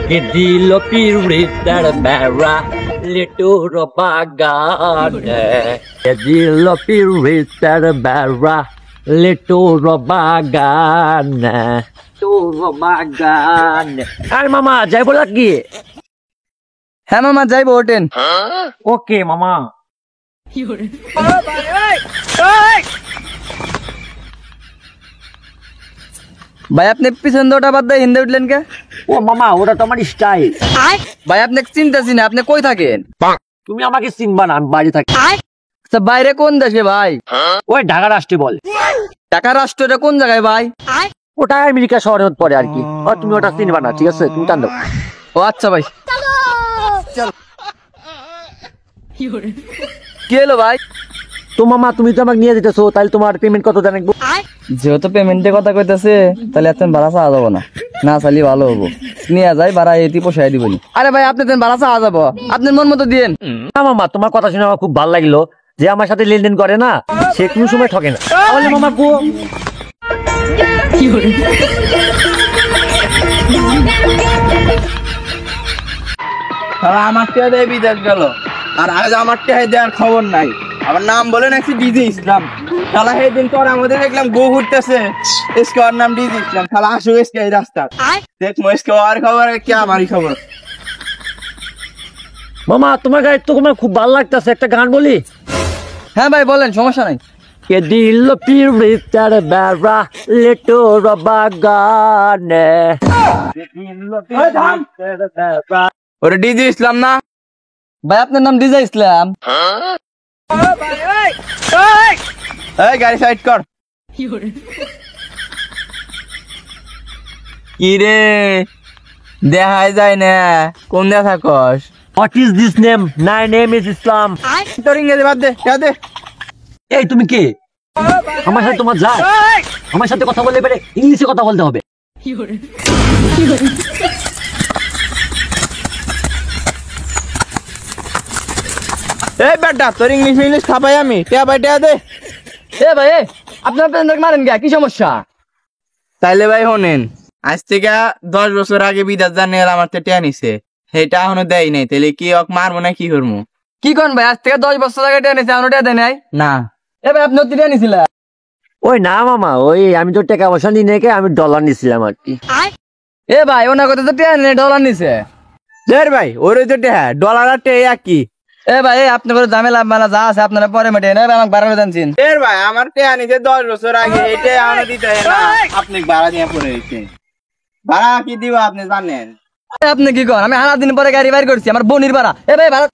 কে দিল পিরিতের বেড়া লিটুর বাগানে, কে দিল পিরিতের বেড়া লিটুর বাগানে, তোর বাগানে। আর মামা যাইব নাকি? হ্যাঁ মামা যাইবো, ওঠেন। ওকে মামা। ভাই আপনি পিছন ওটা বাদ দিয়ে হিন্দে উঠলেন কে? ও মামা ওটা তো আমার স্টাইল। ভাই আপনি চিনতেছি না, আপনি কই থাকেন? তুমি আমাকে চিনবা না, আমি বাইরে থাকি। আচ্ছা বাইরে কোন দেশে ভাই? ওই ঢাকা রাষ্ট্রে বল। ঢাকা রাষ্ট্রটা কোন জায়গায় ভাই? ওটা আমেরিকা শহরের পরে আর কি। তুমি ওটা চিনবা না, ঠিক আছে? তুমি টান দাও। ও আচ্ছা ভাই। কি হলো ভাই? তো মামা তুমি তো আমাকে নিয়ে যেতেছো, তাহলে তোমার পেমেন্ট কত জানাবো? যেহেতু পেমেন্টের কথা কইতেছে তাহলে এত ভাড়া চাওয়া যাবো না, না চাইলে ভালো হবো। নিয়ে যাই ভাড়া এটি পোষাই দিবনি। আরে ভাই আপনি ভাড়া চাওয়া যাবো, আপনার মন মতো দিয়েন। না মামা, তোমার কথা শুনে আমার খুব ভালো লাগলো। যে আমার সাথে লেনদেন করে না সে কোনো সময় ঠকে না। তাহলে মামা গো আমার টিয়া দিয়ে বিদেশ গেল, আর আজ আমার টিয়া দেওয়ার খবর নাই। আমার নাম বলে নাকি ডিজে ইসলাম। শালা সেদিন তোর আমাদের দেখলাম গো ঘুরতেছে, इसके और नाम ডিজে ইসলাম। শালা আসুক इसके এই রাস্তা দেখ इसके और খবর কি আমারই খবর। মামা তোমার গায়ে তো আমার খুব ভালো লাগতেছে, একটা গান বলি? হ্যাঁ ভাই বলেন, সমস্যা নাই। কে দিল পিরিতের বেড়া লিটুর বাগানে, ওরে ডিজে ইসলাম না ভাই? আপনার নাম ডিজে ইসলাম? এই গাড়ি সাইড কর। কি রে দেখাই যায় না, কোন দেখা থাকস? What is this name? My name is Islam. তোর ইংরেজি বাদ দে, দে। এই তুমি কে? আমার সাথে তোমার যায়? আমার সাথে কথা বললে পারে ইংলিশে কথা বলতে হবে। এই বেটা তোর ইংলিশ খাপাই আমি, টিয়া ভাই টিয়া দে। এ ভাই আপনার পেছন মারেন কে? কি সমস্যা? তাইলে ভাই শোনেন, আজ থেকে 10 বছর আগে বিদেশ জানে আমার টিয়া নিছে, সেটা এখনো দেয় নাই। তাহলে কি ওক মারবো না কি করবো? কি কন ভাই, আজ থেকে 10 বছর আগে টিয়া নিছে, এখনো টিয়া দেয় নাই? না। এ ভাই আপনি টিয়া নিছিলা? ওই না মামা, ওই আমি তো টাকা পয়সা নিয়ে নেই, আমি ডলার নিছিলাম আর কি। এ ভাই ওনার কথা তো টিয়া নেই, ডলার নিছে। দেখ ভাই ওর তো টিয়া, ডলার আর টিয়া কি? এ ভাই আপনি করে ঝামেলা মেলা যা আছে আপনারা পরে মেটে নেবে, আমাকে ভাড়া জানছেন। এ ভাই আমার টিয়া নিছে 10 বছর আগে, এটা এখনো দিতে হয় না, আপনি ভাড়া দিয়ে পড়ে রয়েছে। ভাড়া কি দিব আপনি জানেন? আপনি কি করেন? আমি 8 দিন পরে গাড়ি বাইর করছি, আমার বোনির ভাড়া। এ ভাই ভাড়া